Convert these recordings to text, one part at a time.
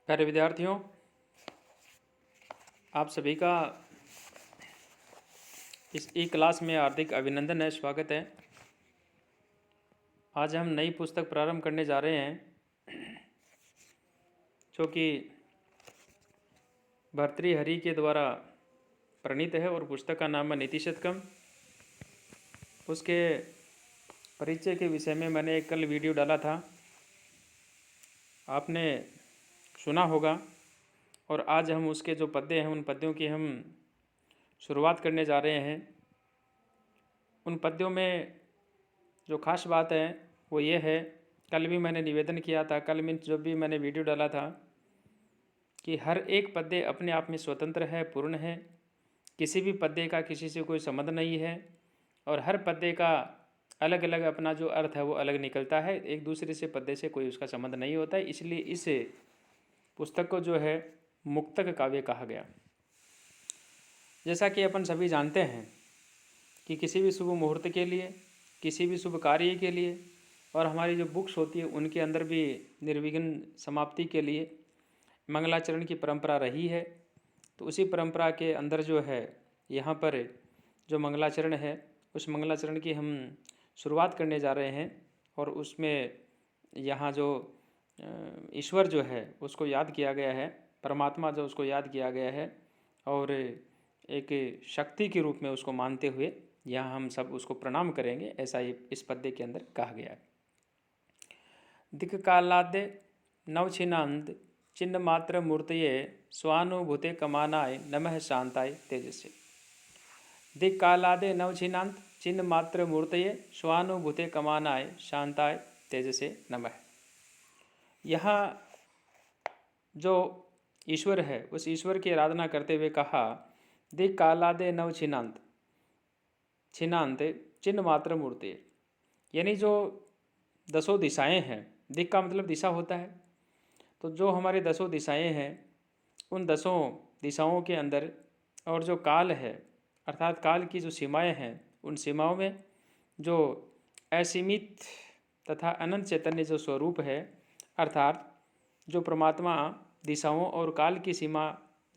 प्यारे विद्यार्थियों, आप सभी का इस ई क्लास में हार्दिक अभिनंदन है, स्वागत है। आज हम नई पुस्तक प्रारंभ करने जा रहे हैं जो कि भर्तृहरि के द्वारा प्रणीत है और पुस्तक का नाम है नीति शतकम। उसके परिचय के विषय में मैंने कल वीडियो डाला था, आपने सुना होगा। और आज हम उसके जो पद्य हैं उन पद्यों की हम शुरुआत करने जा रहे हैं। उन पद्यों में जो खास बात है वो ये है, कल भी मैंने निवेदन किया था, कल में जब भी मैंने वीडियो डाला था कि हर एक पद्य अपने आप में स्वतंत्र है, पूर्ण है। किसी भी पद्य का किसी से कोई संबंध नहीं है और हर पद्य का अलग अलग अपना जो अर्थ है वो अलग निकलता है, एक दूसरे से पद्य से कोई उसका संबंध नहीं होता है। इसलिए इस पुस्तक को जो है मुक्तक काव्य कहा गया। जैसा कि अपन सभी जानते हैं कि किसी भी शुभ मुहूर्त के लिए, किसी भी शुभ कार्य के लिए और हमारी जो बुक्स होती है उनके अंदर भी निर्विघ्न समाप्ति के लिए मंगलाचरण की परंपरा रही है। तो उसी परंपरा के अंदर जो है यहाँ पर जो मंगलाचरण है उस मंगलाचरण की हम शुरुआत करने जा रहे हैं। और उसमें यहाँ जो ईश्वर जो है उसको याद किया गया है, परमात्मा जो उसको याद किया गया है और एक शक्ति के रूप में उसको मानते हुए यहाँ हम सब उसको प्रणाम करेंगे, ऐसा ही इस पद्य के अंदर कहा गया है। दिक् कालाद्य नवछिन्नान्त चिन्ह मात्र मूर्तये स्वानुभूते कमानाय नमः शांताय तेजसे। दिक् कालादे नवछिन्नान्त चिन्ह मात्र मूर्तये स्वानुभूते कमानाय शांताय तेजसे नमः। यहाँ जो ईश्वर है उस ईश्वर की आराधना करते हुए कहा, दिक् कालादे नवछिन्नान्त, छिन्नान्त चिन्ह मात्र मूर्ति, यानी जो दसों दिशाएं हैं, दिक् का मतलब दिशा होता है, तो जो हमारे दसों दिशाएं हैं उन दसों दिशाओं के अंदर और जो काल है अर्थात काल की जो सीमाएं हैं उन सीमाओं में जो असीमित तथा अनंत चैतन्य जो स्वरूप है अर्थात जो परमात्मा दिशाओं और काल की सीमा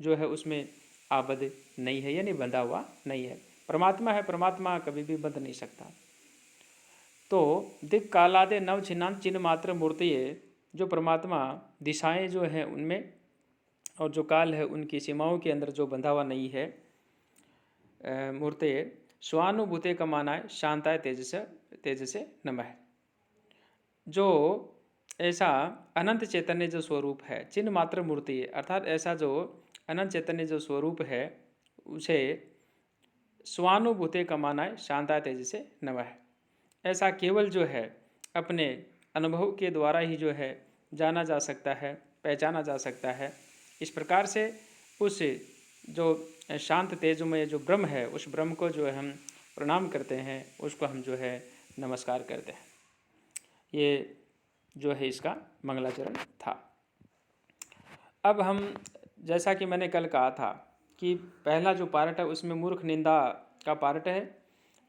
जो है उसमें आबद्ध नहीं है, यानी बंधा हुआ नहीं है। परमात्मा है, परमात्मा कभी भी बंध नहीं सकता। तो दिक् कालादे नवछिन्नान्त चिन्ह मात्र मूर्तये, जो परमात्मा दिशाएं जो हैं उनमें और जो काल है उनकी सीमाओं के अंदर जो बंधा हुआ नहीं है, मूर्तये स्वानुभूते कमानाय शांताय तेजसे नमः। जो ऐसा अनंत चैतन्य जो स्वरूप है, चिन्ह मात्र मूर्ति है अर्थात ऐसा जो अनंत चैतन्य जो स्वरूप है उसे स्वानुभूते कमानाय शांताय तेजसे नमः। ऐसा केवल जो है अपने अनुभव के द्वारा ही जो है जाना जा सकता है, पहचाना जा सकता है। इस प्रकार से उस जो शांत तेजमय जो ब्रह्म है उस ब्रह्म को जो है हम प्रणाम करते हैं, उसको हम जो है नमस्कार करते हैं। ये जो है इसका मंगलाचरण था। अब हम जैसा कि मैंने कल कहा था कि पहला जो पार्ट है उसमें मूर्ख निंदा का पार्ट है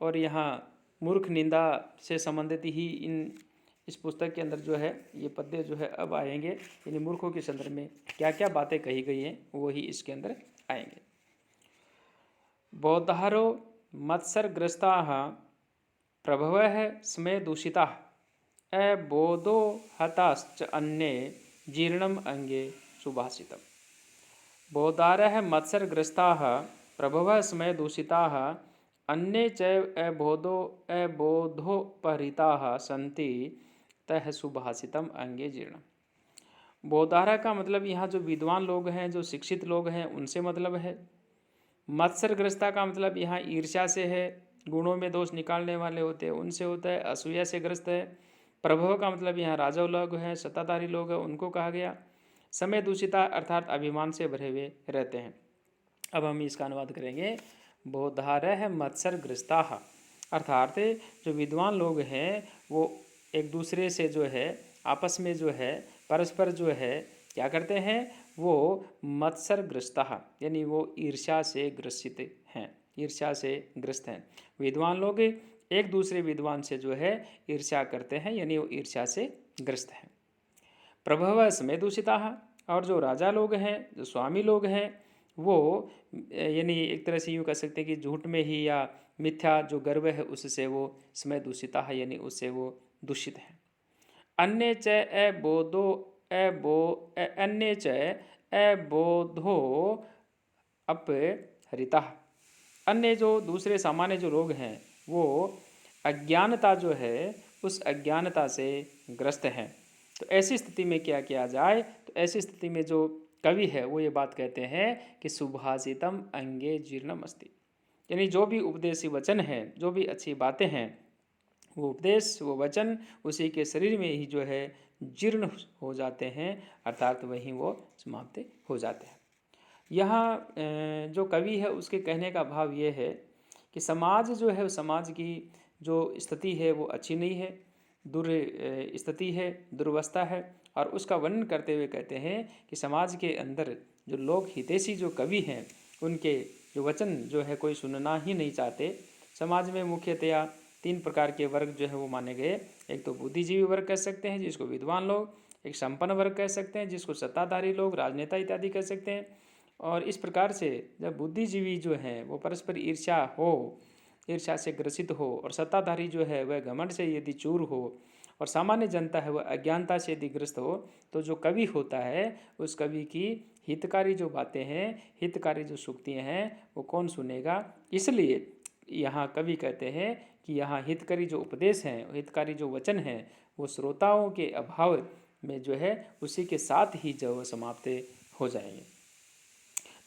और यहाँ मूर्ख निंदा से संबंधित ही इस पुस्तक के अंदर जो है ये पद्य जो है अब आएंगे, यानी मूर्खों के संदर्भ में क्या क्या बातें कही गई हैं वो ही इसके अंदर आएंगे। बौद्धारो मत्सरग्रस्ता प्रभव स्मे दूषिता अबोधो हताश्च अन्ये जीर्णम अंगे सुभाषितम्। बौद्धारः मत्सरग्रस्ताः प्रभवः स्मे दूषिताः अन्ये च अबोधोपहृताः सन्ति तः सुभाषितम् अंगे जीर्णम्। बौद्धारा का मतलब यहाँ जो विद्वान लोग हैं, जो शिक्षित लोग हैं उनसे मतलब है। मत्सरग्रस्ता का मतलब यहाँ ईर्ष्या से है, गुणों में दोष निकालने वाले होते हैं उनसे होता है। असूया से ग्रस्त है। प्रभव का मतलब यहाँ राजा लोग हैं, सत्ताधारी लोग हैं, उनको कहा गया। समय दूषिता अर्थात अभिमान से भरे हुए रहते हैं। अब हम इसका अनुवाद करेंगे। बौद्धारः मत्सरग्रस्ता अर्थात जो विद्वान लोग हैं वो एक दूसरे से जो है आपस में जो है परस्पर जो है क्या करते हैं, वो मत्सरग्रस्ता यानी वो ईर्ष्या से ग्रसित हैं, ईर्ष्या से ग्रस्त हैं। विद्वान लोग एक दूसरे विद्वान से जो है ईर्ष्या करते हैं, यानी वो ईर्ष्या से ग्रस्त हैं। प्रभव स्मे दूषिता और जो राजा लोग हैं, जो स्वामी लोग हैं, वो यानी एक तरह से यूँ कह सकते हैं कि झूठ में ही या मिथ्या जो गर्व है उससे वो समय दूषिता है, यानी उससे वो दूषित है। अन्य च अबोधो अन्य च अबोधो अपहरितः। अन्य जो दूसरे सामान्य जो लोग हैं वो अज्ञानता जो है उस अज्ञानता से ग्रस्त हैं। तो ऐसी स्थिति में क्या किया जाए? तो ऐसी स्थिति में जो कवि है वो ये बात कहते हैं कि सुभाषितम अंगे जीर्णम अस्ति, यानी जो भी उपदेशी वचन है, जो भी अच्छी बातें हैं, वो उपदेश, वो वचन उसी के शरीर में ही जो है जीर्ण हो जाते हैं, अर्थात वहीं वो समाप्त हो जाते हैं। यहाँ जो कवि है उसके कहने का भाव ये है कि समाज जो है, समाज की जो स्थिति है वो अच्छी नहीं है, दुर स्थिति है, दुर्वस्था है, और उसका वर्णन करते हुए कहते हैं कि समाज के अंदर जो लोग हितैषी जो कवि हैं उनके जो वचन जो है कोई सुनना ही नहीं चाहते। समाज में मुख्यतया 3 प्रकार के वर्ग जो है वो माने गए। एक तो बुद्धिजीवी वर्ग कह सकते हैं जिसको विद्वान लोग, एक संपन्न वर्ग कह सकते हैं जिसको सत्ताधारी लोग, राजनेता इत्यादि कह सकते हैं। और इस प्रकार से जब बुद्धिजीवी जो हैं वो परस्पर ईर्ष्या से ग्रसित हो, और सत्ताधारी जो है वह घमंड से यदि चूर हो, और सामान्य जनता है वह अज्ञानता से यदि ग्रस्त हो, तो जो कवि होता है उस कवि की हितकारी जो बातें हैं, हितकारी जो सूक्तियाँ हैं वो कौन सुनेगा। इसलिए यहाँ कवि कहते हैं कि यहाँ हितकारी जो उपदेश हैं, हितकारी जो वचन हैं, वो श्रोताओं के अभाव में जो है उसी के साथ ही जो समाप्त हो जाएंगे।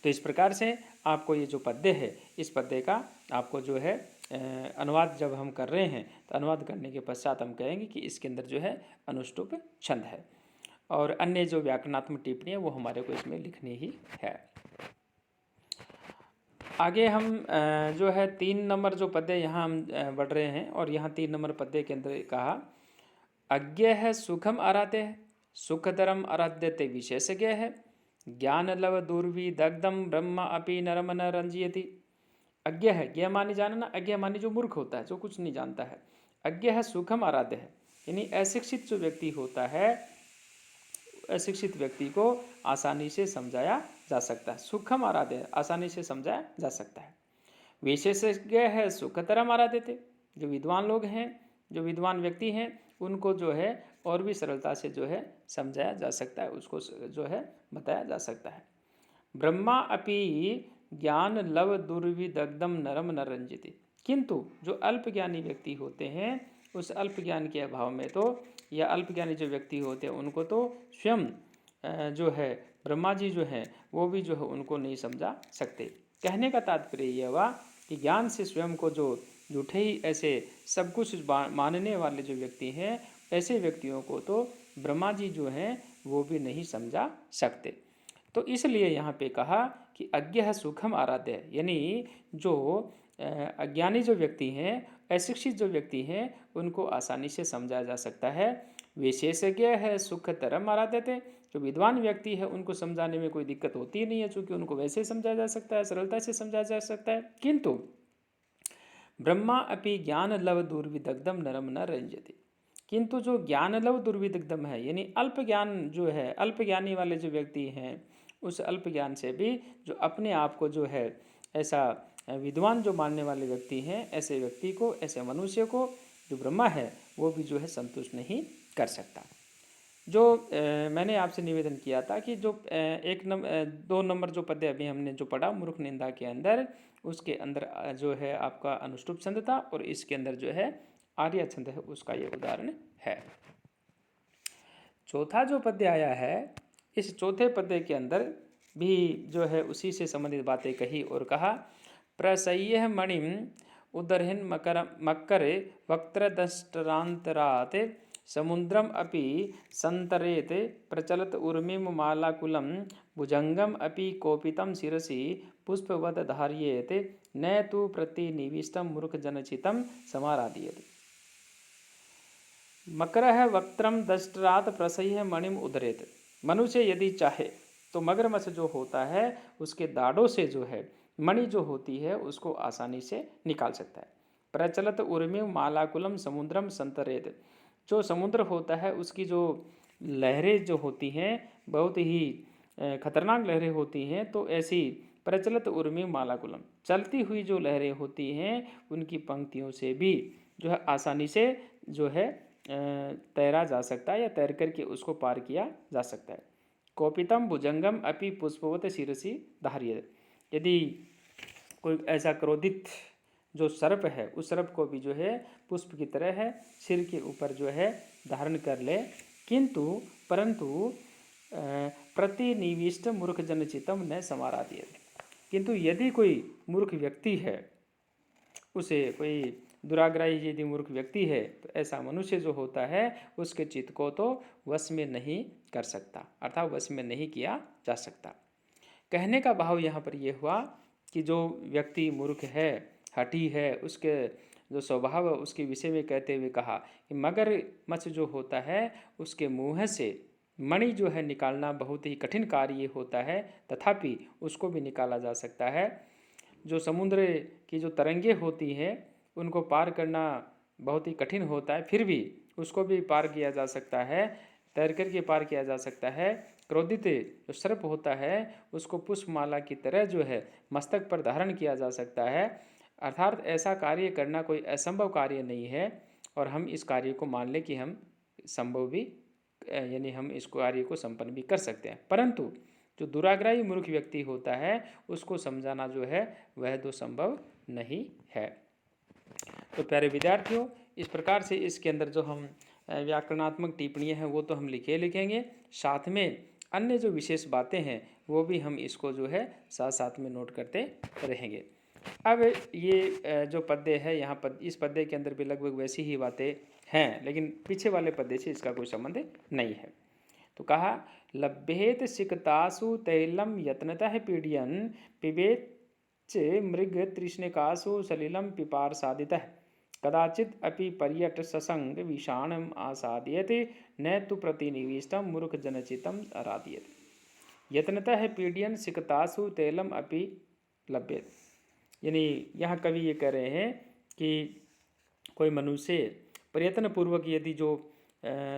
तो इस प्रकार से आपको ये जो पद्य है, इस पद्य का आपको जो है अनुवाद जब हम कर रहे हैं तो अनुवाद करने के पश्चात हम कहेंगे कि इसके अंदर जो है अनुष्टुप छंद है, और अन्य जो व्याकरणात्मक टिप्पणी है वो हमारे को इसमें लिखनी ही है। आगे हम जो है 3 नंबर जो पद्य यहाँ हम बढ़ रहे हैं, और यहाँ 3 नंबर पद्य के अंदर कहा, अज्ञ है सुखम आराध्य है, सुखतरम आराध्यते विशेषज्ञ है, ज्ञान लव दुर्वी दग्धम ब्रह्म अपि नरम न रंजियति। अज्ञ है, ज्ञ मानी जानना, अज्ञ मानी जो मूर्ख होता है, जो कुछ नहीं जानता है। अज्ञ है सुखम आराध्य है, यानी अशिक्षित जो व्यक्ति होता है, अशिक्षित व्यक्ति को आसानी से समझाया जा सकता है। सुखम आराध्य है, आसानी से समझाया जा सकता है। विशेषज्ञ है सुखतरम आराध्य थे, जो विद्वान लोग हैं, जो विद्वान व्यक्ति हैं, उनको जो है और भी सरलता से जो है समझाया जा सकता है, उसको जो है बताया जा सकता है। ब्रह्मा अपि ज्ञान लव दुर्विदग्धम नरम न रंजिति, किंतु जो अल्पज्ञानी व्यक्ति होते हैं उस अल्प ज्ञान के अभाव में तो, या अल्पज्ञानी जो व्यक्ति होते हैं उनको तो स्वयं जो है ब्रह्मा जी जो हैं वो भी जो है उनको नहीं समझा सकते। कहने का तात्पर्य यह हुआ कि ज्ञान से स्वयं को जो झूठे ही ऐसे सब कुछ मानने वाले जो व्यक्ति हैं, ऐसे व्यक्तियों को तो ब्रह्मा जी जो हैं वो भी नहीं समझा सकते। तो इसलिए यहाँ पे कहा कि अज्ञ है सुखम आराध्य है, यानी जो अज्ञानी जो व्यक्ति हैं, अशिक्षित जो व्यक्ति हैं, उनको आसानी से समझा जा सकता है। विशेषज्ञ है सुखतरम आराध्य थे, जो विद्वान व्यक्ति है उनको समझाने में कोई दिक्कत होती नहीं है, चूँकि उनको वैसे ही समझाया जा सकता है, सरलता से समझाया जा सकता है। किंतु ब्रह्मा अपि ज्ञान लव दुर्विदग्धम नरम न रंजति, किंतु जो ज्ञान लव दुर्विदग्धम है, यानी अल्प ज्ञान जो है, अल्प ज्ञानी वाले जो व्यक्ति हैं, उस अल्प ज्ञान से भी जो अपने आप को जो है ऐसा विद्वान जो मानने वाले व्यक्ति हैं, ऐसे व्यक्ति को, ऐसे मनुष्य को जो ब्रह्मा है वो भी जो है संतुष्ट नहीं कर सकता। जो मैंने आपसे निवेदन किया था कि जो 2 नंबर जो पद्य अभी हमने जो पढ़ा मूर्ख निंदा के अंदर, उसके अंदर जो है आपका अनुष्टुप छंद था, और इसके अंदर जो है आर्य छंद है, उसका ये उदाहरण है। चौथा जो पद्य आया है, इस चौथे पद्य के अंदर भी जो है उसी से संबंधित बातें कही और कहा, प्रसह्य मणिम उदरहिन मकर वक्त्रदष्टरांतरात समुद्रम अपि संतरेत प्रचलत उर्मिम मालाकुलम भुजंगम अपि कोपितम शिरसि पुष्पवद धार्येत न तु प्रतिनिविष्टम मूर्खजनचितम समाराधीयते। मकर है वक्त्रम दष्टरात प्रसह्य मणिम उदरेत, मनुष्य यदि चाहे तो मगरमच्छ जो होता है उसके दाढ़ों से जो है मणि जो होती है उसको आसानी से निकाल सकता है। प्रचलत उर्मिम मालाकुलम समुद्रम संतरेत, जो समुद्र होता है उसकी जो लहरें जो होती हैं बहुत ही खतरनाक लहरें होती हैं, तो ऐसी प्रचलित उर्मी मालाकुलम, चलती हुई जो लहरें होती हैं उनकी पंक्तियों से भी जो है आसानी से जो है तैरा जा सकता है या तैर करके उसको पार किया जा सकता है। कौपितम भुजंगम अपि पुष्पवत शिरसी धार्य, यदि कोई ऐसा क्रोधित जो सर्प है उस सर्प को भी जो है पुष्प की तरह है सिर के ऊपर जो है धारण कर ले, किंतु परंतु प्रतिनिविष्ट मूर्ख जनचितम न समाराधिय, किंतु यदि कोई मूर्ख व्यक्ति है, उसे कोई दुराग्रही यदि मूर्ख व्यक्ति है, तो ऐसा मनुष्य जो होता है उसके चित्त को तो वश में नहीं कर सकता, अर्थात वश में नहीं किया जा सकता। कहने का भाव यहाँ पर यह हुआ कि जो व्यक्ति मूर्ख है, हठी है, उसके जो स्वभाव है उसके विषय में कहते हुए कहा कि मगरमच्छ जो होता है उसके मुँह से मणि जो है निकालना बहुत ही कठिन कार्य होता है, तथापि उसको भी निकाला जा सकता है। जो समुद्र की जो तरंगे होती हैं उनको पार करना बहुत ही कठिन होता है, फिर भी उसको भी पार किया जा सकता है, तैर करके पार किया जा सकता है। क्रोधित जो सर्प होता है उसको पुष्पमाला की तरह जो है मस्तक पर धारण किया जा सकता है, अर्थात ऐसा कार्य करना कोई असंभव कार्य नहीं है, और हम इस कार्य को मान लें कि हम संभव भी यानी हम इस कार्य को संपन्न भी कर सकते हैं, परंतु जो दुराग्रही मूर्ख व्यक्ति होता है उसको समझाना जो है वह तो संभव नहीं है। तो प्यारे विद्यार्थियों, इस प्रकार से इसके अंदर जो हम व्याकरणात्मक टिप्पणियाँ हैं वो तो हम लिखेंगे, साथ में अन्य जो विशेष बातें हैं वो भी हम इसको जो है साथ साथ में नोट करते रहेंगे। अब ये जो पद्य है यहाँ इस पद्य के अंदर भी लगभग वैसी ही बातें हैं, लेकिन पीछे वाले पद्य से इसका कोई संबंध नहीं है। तो कहा लभ्येत सिकतासु तैलम यत्नतः पीड्यन पिबेत मृग तृष्णिकासु सलिलम पिपार साधितः कदाचित अपि पर्यट ससंग विषाणम आसाद्यते न तु प्रतिनिविष्टम मूर्ख जनचितम आराध्यते, यत्नतः पीड्यन सिकतासु तैलम अपि लभ्येत। यानी यहाँ कवि ये कह रहे हैं कि कोई मनुष्य प्रयत्न पूर्वक यदि जो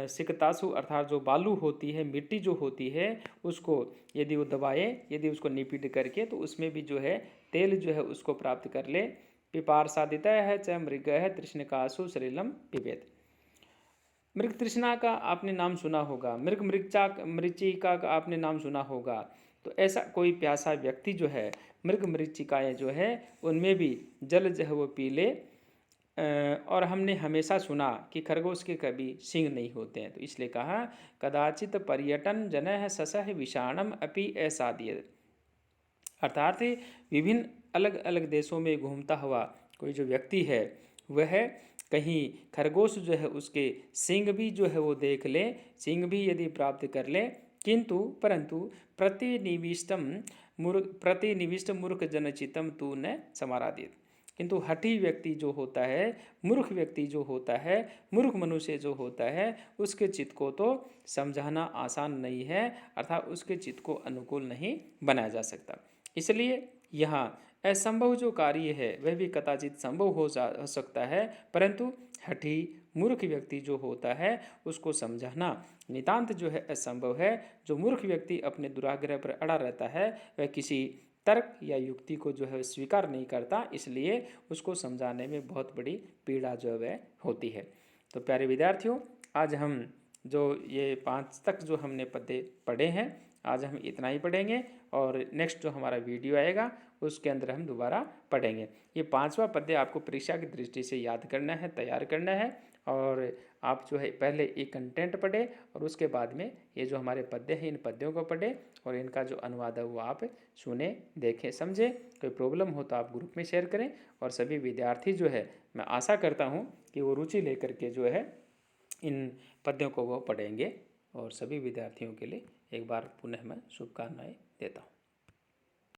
सिकतासु अर्थात जो बालू होती है, मिट्टी जो होती है, उसको यदि वो दबाए, यदि उसको निपीट करके तो उसमें भी जो है तेल जो है उसको प्राप्त कर ले। पिपार साधित है च मृग है तृष्णिकासु सलिलम पिबेत। मृग तृष्णा का आपने नाम सुना होगा, मृचिका का आपने नाम सुना होगा। तो ऐसा कोई प्यासा व्यक्ति जो है मृग मृचिकाएँ जो है उनमें भी जल जो है वो पी ले। और हमने हमेशा सुना कि खरगोश के कभी सिंग नहीं होते हैं, तो इसलिए कहा कदाचित पर्यटन जनः ससह विषाणम अपि असाद्य, अर्थात विभिन्न अलग अलग देशों में घूमता हुआ कोई जो व्यक्ति है वह कहीं खरगोश जो है उसके सिंग भी जो है वो देख ले, सिंग भी यदि प्राप्त कर ले, किंतु परंतु प्रतिनिविष्ट मूर्ख जनचितम तू न समाराधित, किंतु हठी व्यक्ति जो होता है, मूर्ख व्यक्ति जो होता है, मूर्ख मनुष्य जो होता है, उसके चित्त को तो समझाना आसान नहीं है, अर्थात उसके चित्त को अनुकूल नहीं बनाया जा सकता। इसलिए यहाँ असंभव जो कार्य है वह भी कदाचित संभव हो सकता है, परंतु हठी मूर्ख व्यक्ति जो होता है उसको समझाना नितांत जो है असंभव है। जो मूर्ख व्यक्ति अपने दुराग्रह पर अड़ा रहता है वह किसी तर्क या युक्ति को जो है स्वीकार नहीं करता, इसलिए उसको समझाने में बहुत बड़ी पीड़ा जो है होती है। तो प्यारे विद्यार्थियों, आज हम जो ये 5 तक जो हमने पद्य पढ़े हैं, आज हम इतना ही पढ़ेंगे, और नेक्स्ट जो हमारा वीडियो आएगा उसके अंदर हम दोबारा पढ़ेंगे। ये 5वां पद्य आपको परीक्षा की दृष्टि से याद करना है, तैयार करना है, और आप जो है पहले एक कंटेंट पढ़े और उसके बाद में ये जो हमारे पद्य हैं इन पद्यों को पढ़े और इनका जो अनुवाद है वो आप सुने, देखें, समझे। कोई प्रॉब्लम हो तो आप ग्रुप में शेयर करें, और सभी विद्यार्थी जो है मैं आशा करता हूँ कि वो रुचि लेकर के जो है इन पद्यों को वो पढ़ेंगे, और सभी विद्यार्थियों के लिए एक बार पुनः मैं शुभकामनाएं देता हूँ।